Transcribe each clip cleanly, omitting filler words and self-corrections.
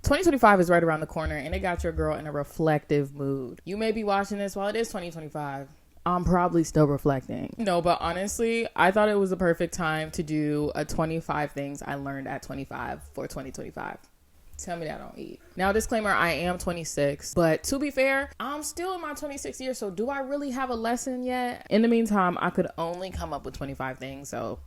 2025 is right around the corner, and it got your girl in a reflective mood. You may be watching this while it is 2025. I'm probably still reflecting. No, but honestly, I thought it was the perfect time to do a 25 things I learned at 25 for 2025. Tell me that I don't eat. Now, disclaimer, I am 26, but to be fair, I'm still in my 26th year, so do I really have a lesson yet? In the meantime, I could only come up with 25 things, so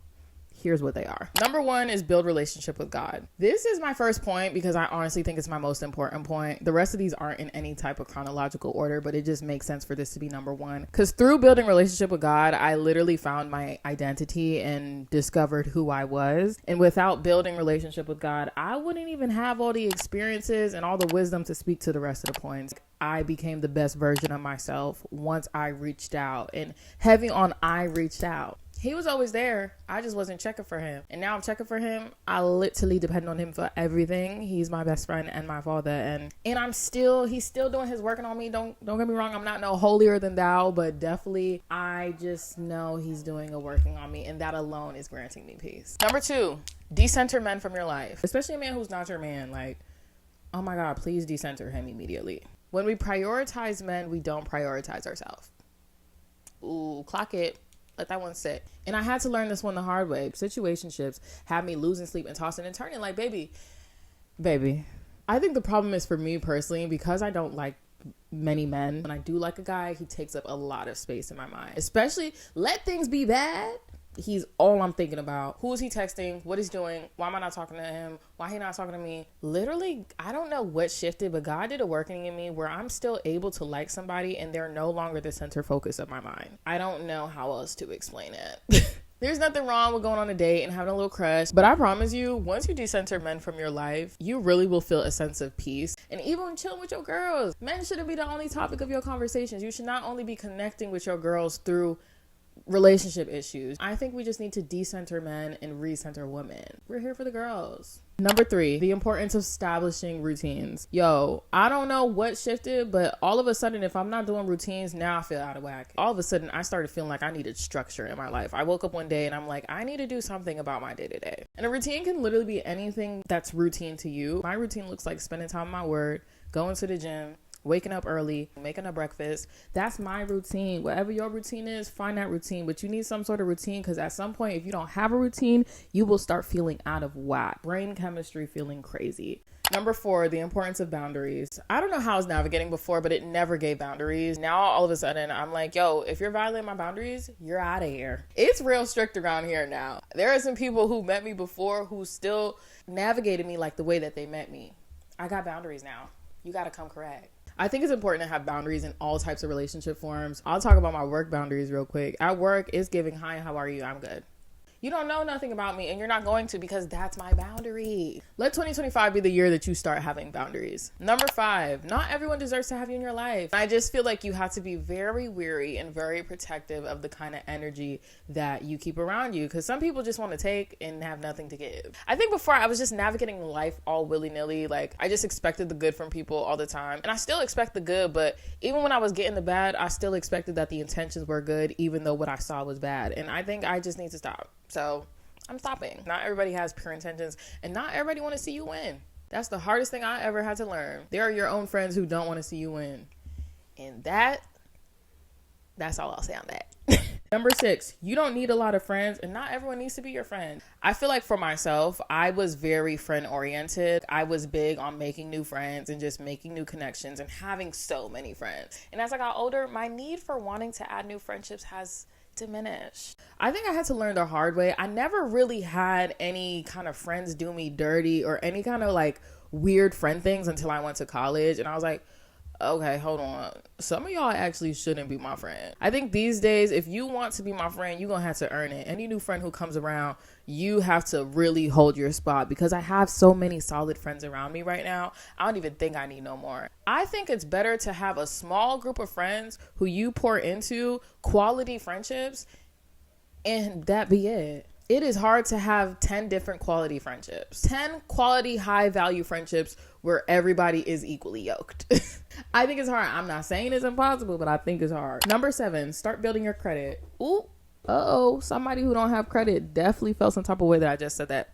here's what they are. Number 1 is build relationship with God. This is my first point because I honestly think it's my most important point. The rest of these aren't in any type of chronological order, but it just makes sense for this to be number 1. Because through building relationship with God, I literally found my identity and discovered who I was. And without building relationship with God, I wouldn't even have all the experiences and all the wisdom to speak to the rest of the points. I became the best version of myself once I reached out, and heavy on I reached out. He was always there. I just wasn't checking for him. And now I'm checking for him. I literally depend on him for everything. He's my best friend and my father. And he's still doing his working on me. Don't get me wrong. I'm not no holier than thou, but definitely I just know he's doing a working on me. And that alone is granting me peace. Number 2, decenter men from your life. Especially a man who's not your man. Like, oh my God, please decenter him immediately. When we prioritize men, we don't prioritize ourselves. Ooh, clock it. Let that one sit. And I had to learn this one the hard way. Situationships have me losing sleep and tossing and turning. Like, baby. I think the problem is for me personally, because I don't like many men. When I do like a guy, he takes up a lot of space in my mind. Especially, let things be bad. He's all I'm thinking about. Who is he texting? What he's doing? Why am I not talking to him? Why he not talking to me? Literally, I don't know what shifted, but God did a working in me where I'm still able to like somebody and they're no longer the center focus of my mind. I don't know how else to explain it. There's nothing wrong with going on a date and having a little crush, but I promise you, once you decenter men from your life, you really will feel a sense of peace. And even when chilling with your girls, men shouldn't be the only topic of your conversations. You should not only be connecting with your girls through relationship issues. I think we just need to decenter men and recenter women. We're here for the girls. Number 3, the importance of establishing routines. Yo, I don't know what shifted, but all of a sudden, if I'm not doing routines, now I feel out of whack. All of a sudden, I started feeling like I needed structure in my life. I woke up one day and I'm like, I need to do something about my day-to-day. And a routine can literally be anything that's routine to you. My routine looks like spending time in my word, going to the gym, waking up early, making a breakfast. That's my routine. Whatever your routine is, find that routine. But you need some sort of routine, because at some point, if you don't have a routine, you will start feeling out of whack. Brain chemistry feeling crazy. Number 4, the importance of boundaries. I don't know how I was navigating before, but it never gave boundaries. Now, all of a sudden, I'm like, yo, if you're violating my boundaries, you're out of here. It's real strict around here now. There are some people who met me before who still navigated me like the way that they met me. I got boundaries now. You got to come correct. I think it's important to have boundaries in all types of relationship forms. I'll talk about my work boundaries real quick. At work, it's giving, hi, how are you? I'm good. You don't know nothing about me, and you're not going to, because that's my boundary. Let 2025 be the year that you start having boundaries. Number 5, not everyone deserves to have you in your life. I just feel like you have to be very wary and very protective of the kind of energy that you keep around you, because some people just want to take and have nothing to give. I think before I was just navigating life all willy-nilly. Like, I just expected the good from people all the time, and I still expect the good, but even when I was getting the bad, I still expected that the intentions were good, even though what I saw was bad. And I think I just need to stop. So I'm stopping. Not everybody has pure intentions, and not everybody want to see you win. That's the hardest thing I ever had to learn. There are your own friends who don't want to see you win. And that's all I'll say on that. Number 6, you don't need a lot of friends, and not everyone needs to be your friend. I feel like for myself, I was very friend oriented. I was big on making new friends and just making new connections and having so many friends. And as I got older, my need for wanting to add new friendships has diminished. I think I had to learn the hard way. I never really had any kind of friends do me dirty or any kind of like weird friend things until I went to college, and I was like, okay, hold on. Some of y'all actually shouldn't be my friend. I think these days, if you want to be my friend, you're going to have to earn it. Any new friend who comes around, you have to really hold your spot, because I have so many solid friends around me right now. I don't even think I need no more. I think it's better to have a small group of friends who you pour into, quality friendships, and that be it. It is hard to have 10 different quality friendships, 10 quality high value friendships where everybody is equally yoked. I think it's hard. I'm not saying it's impossible, but I think it's hard. Number 7, start building your credit. Ooh, somebody who don't have credit definitely felt some type of way that I just said that.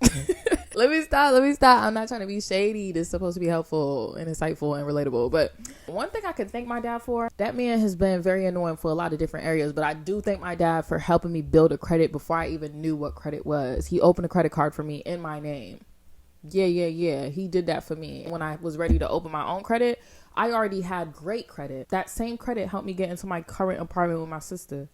Let me stop. I'm not trying to be shady. This is supposed to be helpful and insightful and relatable. But one thing I could thank my dad for, that man has been very annoying for a lot of different areas, but I do thank my dad for helping me build a credit before I even knew what credit was. He opened a credit card for me in my name. Yeah. He did that for me. When I was ready to open my own credit, I already had great credit. That same credit helped me get into my current apartment with my sister.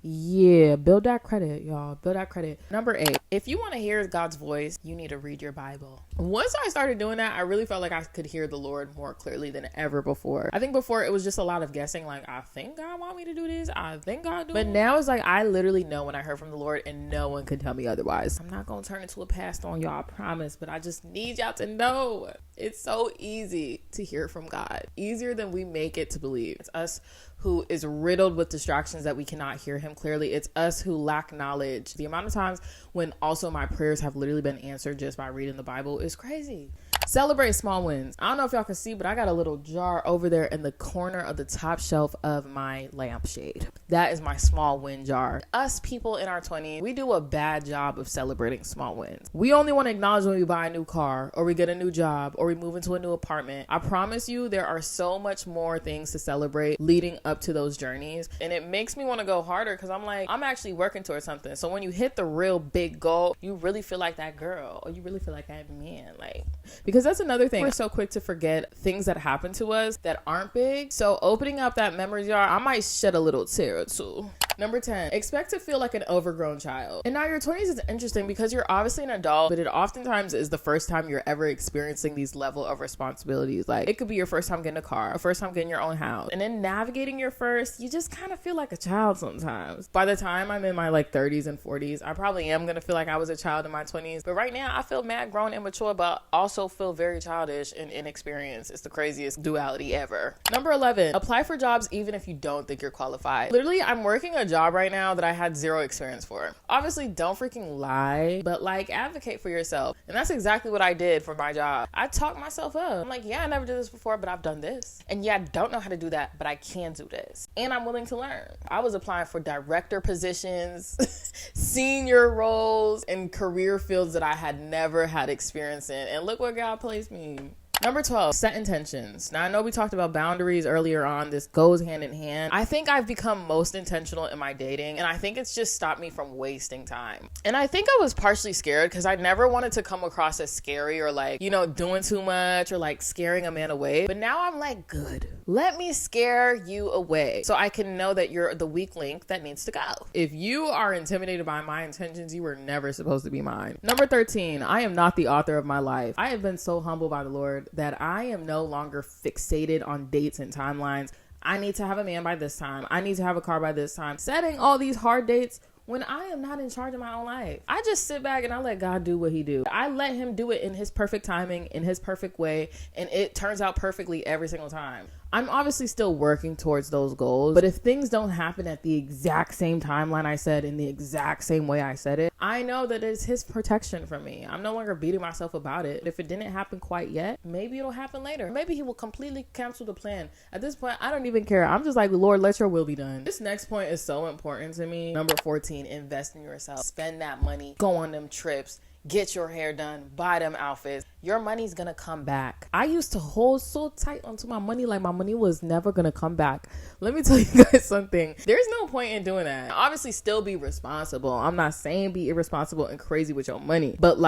Yeah, build that credit, y'all. Build that credit. Number 8, if you want to hear God's voice, you need to read your Bible. Once I started doing that, I really felt like I could hear the Lord more clearly than ever before. I think before it was just a lot of guessing, like, I think God want me to do this. I think God do. But now it's like, I literally know when I heard from the Lord and no one could tell me otherwise. I'm not going to turn into a pastor on y'all, I promise, but I just need y'all to know it's so easy to hear from God. Easier than we make it to believe. It's us who is riddled with distractions that we cannot hear him clearly. It's us who lack knowledge. The amount of times when also my prayers have literally been answered just by reading the Bible is crazy. Celebrate small wins. I don't know if y'all can see, but I got a little jar over there in the corner of the top shelf of my lampshade. That is my small win jar. Us people in our 20s, we do a bad job of celebrating small wins. We only want to acknowledge when we buy a new car or we get a new job or we move into a new apartment. I promise you there are so much more things to celebrate leading up to those journeys. And it makes me want to go harder because I'm like, I'm actually working towards something. So when you hit the real big goal, you really feel like that girl or you really feel like that man. Because that's another thing. We're so quick to forget things that happen to us that aren't big. So opening up that memory jar, I might shed a little tear or two. Number 10, expect to feel like an overgrown child. And now your 20s is interesting because you're obviously an adult, but it oftentimes is the first time you're ever experiencing these level of responsibilities. Like it could be your first time getting a car, or first time getting your own house. And then navigating your first, you just kind of feel like a child sometimes. By the time I'm in my 30s and 40s, I probably am going to feel like I was a child in my 20s. But right now I feel mad grown and mature, but also feel very childish and inexperienced. It's the craziest duality ever. Number 11, apply for jobs even if you don't think you're qualified. Literally, I'm working a job right now that I had zero experience for. Obviously, don't freaking lie, but advocate for yourself. And that's exactly what I did for my job. I talked myself up. I'm like, yeah, I never did this before, but I've done this. And yeah, I don't know how to do that, but I can do this. And I'm willing to learn. I was applying for director positions, senior roles, and career fields that I had never had experience in. And look where God placed me. Number 12, set intentions. Now, I know we talked about boundaries earlier on. This goes hand in hand. I think I've become most intentional in my dating, and I think it's just stopped me from wasting time. And I think I was partially scared because I never wanted to come across as scary or doing too much or scaring a man away. But now I'm like, good. Let me scare you away so I can know that you're the weak link that needs to go. If you are intimidated by my intentions, you were never supposed to be mine. Number 13, I am not the author of my life. I have been so humbled by the Lord that I am no longer fixated on dates and timelines. I need to have a man by this time. I need to have a car by this time. Setting all these hard dates when I am not in charge of my own life. I just sit back and I let God do what he do. I let him do it in his perfect timing, in his perfect way, and it turns out perfectly every single time. I'm obviously still working towards those goals, but if things don't happen at the exact same timeline I said, in the exact same way I said it, I know that it's his protection for me. I'm no longer beating myself about it. If it didn't happen quite yet, maybe it'll happen later. Maybe he will completely cancel the plan. At this point, I don't even care. I'm just like, Lord, let your will be done. This next point is so important to me. Number 14, invest in yourself. Spend that money. Go on them trips. Get your hair done, buy them outfits. Your money's gonna come back. I used to hold so tight onto my money like my money was never gonna come back. Let me tell you guys something. There's no point in doing that. Obviously, still be responsible. I'm not saying be irresponsible and crazy with your money, but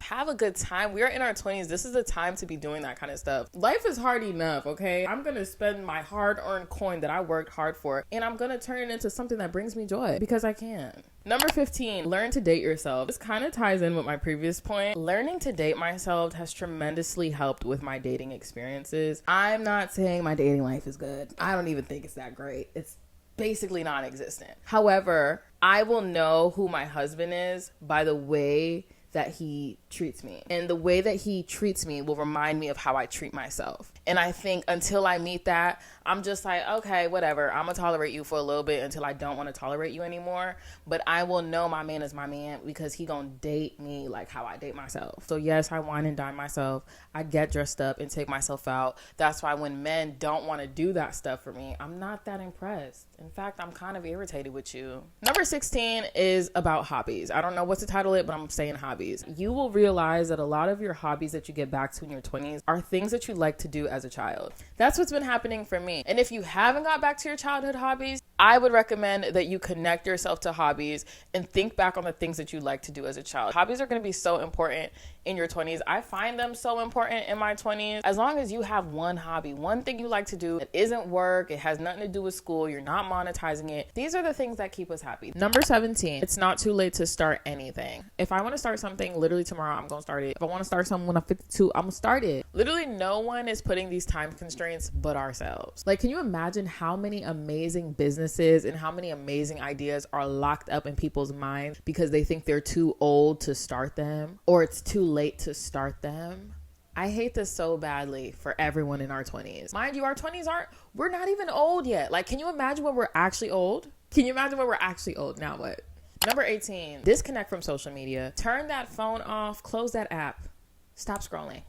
have a good time. We're in our 20s. This is the time to be doing that kind of stuff. Life is hard enough, okay? I'm gonna spend my hard-earned coin that I worked hard for, and I'm gonna turn it into something that brings me joy because I can. Number 15, learn to date yourself. This kind of ties in with my previous point. Learning to date myself has tremendously helped with my dating experiences. I'm not saying my dating life is good. I don't even think it's that great. It's basically non-existent. However, I will know who my husband is by the way that he treats me. And the way that he treats me will remind me of how I treat myself. And I think until I meet that, I'm just like, okay, whatever. I'm going to tolerate you for a little bit until I don't want to tolerate you anymore. But I will know my man is my man because he going to date me like how I date myself. So yes, I wine and dine myself. I get dressed up and take myself out. That's why when men don't want to do that stuff for me, I'm not that impressed. In fact, I'm kind of irritated with you. Number 16 is about hobbies. I don't know what to title it, but I'm saying hobbies. hobbies. You will realize that a lot of your hobbies that you get back to in your 20s are things that you like to do as a child. That's what's been happening for me. And if you haven't got back to your childhood hobbies, I would recommend that you connect yourself to hobbies and think back on the things that you like to do as a child. Hobbies are going to be so important in your 20s. I find them so important in my 20s. As long as you have one hobby, one thing you like to do that isn't work, it has nothing to do with school, you're not monetizing it. These are the things that keep us happy. Number 17, it's not too late to start anything. If I want to start something literally tomorrow, I'm going to start it. If I want to start something when I'm 52, I'm going to start it. Literally no one is putting these time constraints but ourselves. Like, can you imagine how many amazing businesses and how many amazing ideas are locked up in people's minds because they think they're too old to start them or it's too late to start them? I hate this so badly for everyone in our 20s. Mind you, our 20s we're not even old yet. Like, can you imagine when we're actually old? Can you imagine when we're actually old? Now what? Number 18, disconnect from social media. Turn that phone off, close that app, stop scrolling.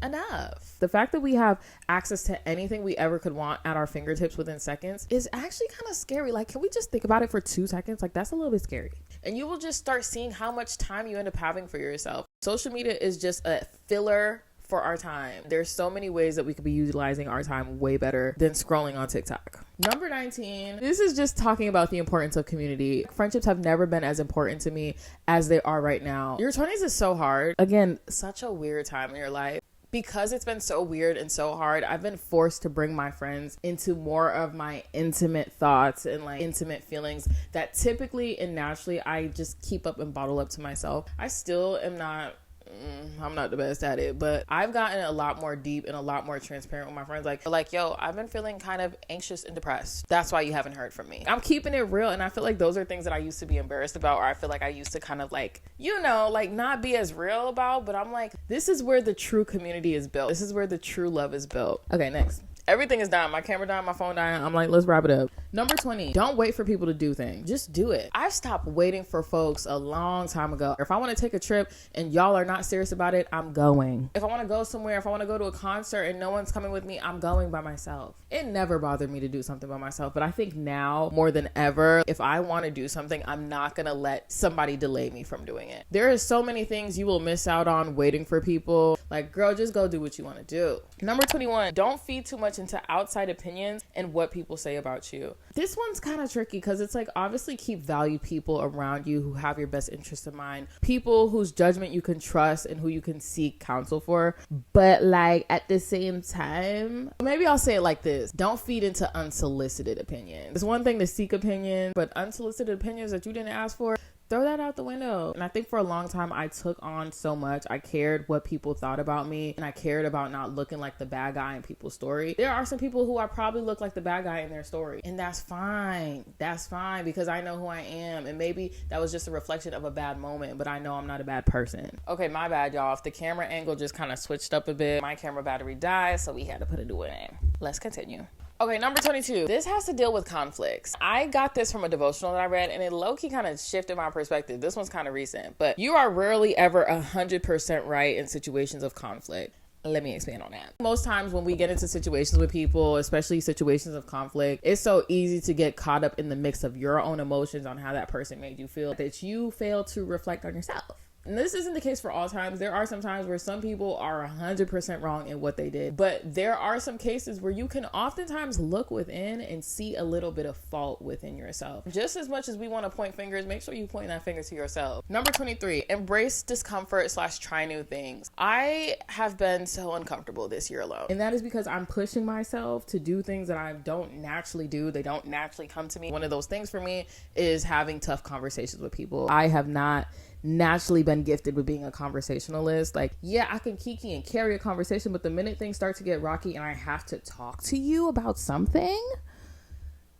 Enough. The fact that we have access to anything we ever could want at our fingertips within seconds is actually kind of scary. Like, can we just think about it for 2 seconds? Like, that's a little bit scary. And you will just start seeing how much time you end up having for yourself. Social media is just a filler for our time. There's so many ways that we could be utilizing our time way better than scrolling on TikTok. Number 19, this is just talking about the importance of community. Friendships have never been as important to me as they are right now. Your 20s is so hard. Again, such a weird time in your life. Because it's been so weird and so hard, I've been forced to bring my friends into more of my intimate thoughts and like intimate feelings that typically and naturally I just keep up and bottle up to myself. I still am not I'm not the best at it, but I've gotten a lot more deep and a lot more transparent with my friends. Like, yo, I've been feeling kind of anxious and depressed. That's why you haven't heard from me. I'm keeping it real. And I feel like those are things that I used to be embarrassed about, or I feel like I used to kind of like, like not be as real about, but I'm like, this is where the true community is built. This is where the true love is built. Okay, next. Everything is dying. My camera dying, my phone dying. I'm like, let's wrap it up. Number 20, don't wait for people to do things. Just do it. I stopped waiting for folks a long time ago. If I want to take a trip and y'all are not serious about it, I'm going. If I want to go somewhere, if I want to go to a concert and no one's coming with me, I'm going by myself. It never bothered me to do something by myself, but I think now more than ever, if I want to do something, I'm not going to let somebody delay me from doing it. There is so many things you will miss out on waiting for people. Like, girl, just go do what you want to do. Number 21, don't feed too much into outside opinions and what people say about you. This one's kind of tricky because it's like, obviously keep value people around you who have your best interest in mind, people whose judgment you can trust and who you can seek counsel for. But like at the same time, maybe I'll say it like this: don't feed into unsolicited opinions. It's one thing to seek opinions, but unsolicited opinions that you didn't ask for, throw that out the window. And I think for a long time I took on so much. I cared what people thought about me, and I cared about not looking like the bad guy in people's story. There are some people who I probably look like the bad guy in their story, and that's fine. That's fine, because I know who I am, and maybe that was just a reflection of a bad moment, but I know I'm not a bad person. Okay, my bad, y'all. If the camera angle just kind of switched up a bit, my camera battery died, so we had to put a new one in. Let's continue. Okay, number 22. This has to deal with conflicts. I got this from a devotional that I read, and it low-key kind of shifted my perspective. This one's kind of recent, but you are rarely ever 100% right in situations of conflict. Let me expand on that. Most times when we get into situations with people, especially situations of conflict, it's so easy to get caught up in the mix of your own emotions on how that person made you feel that you fail to reflect on yourself. And this isn't the case for all times. There are some times where some people are 100% wrong in what they did. But there are some cases where you can oftentimes look within and see a little bit of fault within yourself. Just as much as we want to point fingers, make sure you point that finger to yourself. Number 23, embrace discomfort / try new things. I have been so uncomfortable this year alone. And that is because I'm pushing myself to do things that I don't naturally do. They don't naturally come to me. One of those things for me is having tough conversations with people. I have not naturally been gifted with being a conversationalist. Like, yeah, I can kiki and carry a conversation, but the minute things start to get rocky and I have to talk to you about something,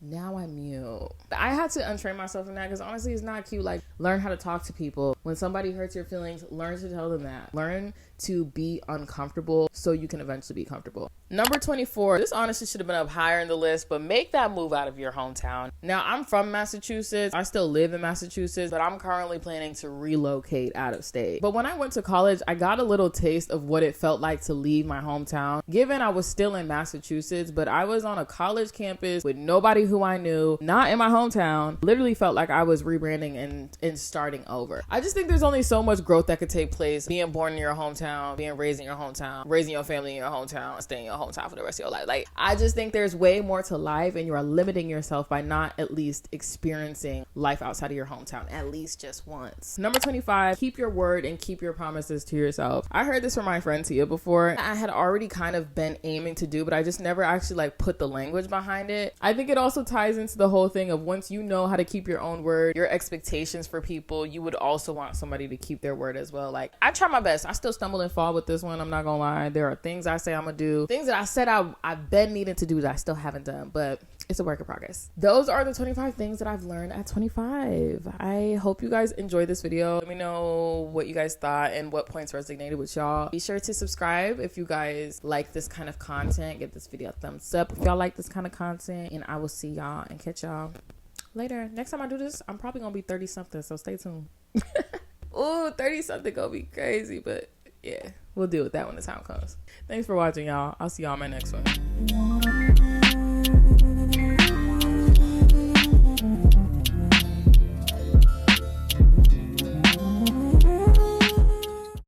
now I'm mute. I had to untrain myself in that, because honestly, it's not cute. Like, learn how to talk to people. When somebody hurts your feelings, learn to tell them that. Learn to be uncomfortable so you can eventually be comfortable. Number 24, this honestly should have been up higher in the list, but make that move out of your hometown. Now, I'm from Massachusetts. I still live in Massachusetts, but I'm currently planning to relocate out of state. But when I went to college, I got a little taste of what it felt like to leave my hometown. Given I was still in Massachusetts, but I was on a college campus with nobody who I knew, not in my hometown, literally felt like I was rebranding and starting over. I just think there's only so much growth that could take place being born in your hometown, being raised in your hometown, raising your family in your hometown, and staying in your hometown for the rest of your life. Like, I just think there's way more to life, and you are limiting yourself by not at least experiencing life outside of your hometown at least just once. Number 25, keep your word and keep your promises to yourself. I heard this from my friend Tia before. I had already kind of been aiming to do, but I just never actually like put the language behind it. I think it also ties into the whole thing of once you know how to keep your own word, your expectations for people, you would also want somebody to keep their word as well. Like, I try my best. I still stumble and fall with this one. I'm not gonna lie. There are things I say I'm gonna do, things that I said I've been needing to do that I still haven't done, but it's a work in progress. Those are the 25 things that I've learned at 25. I hope you guys enjoyed this video. Let me know what you guys thought and what points resonated with y'all. Be sure to subscribe if you guys like this kind of content. Give this video a thumbs up if y'all like this kind of content, and I will see y'all and catch y'all later. Next time I do this, I'm probably gonna be 30 something, so stay tuned. Ooh, 30 something gonna be crazy, but yeah, we'll deal with that when the time comes. Thanks for watching, y'all. I'll see y'all on my next one.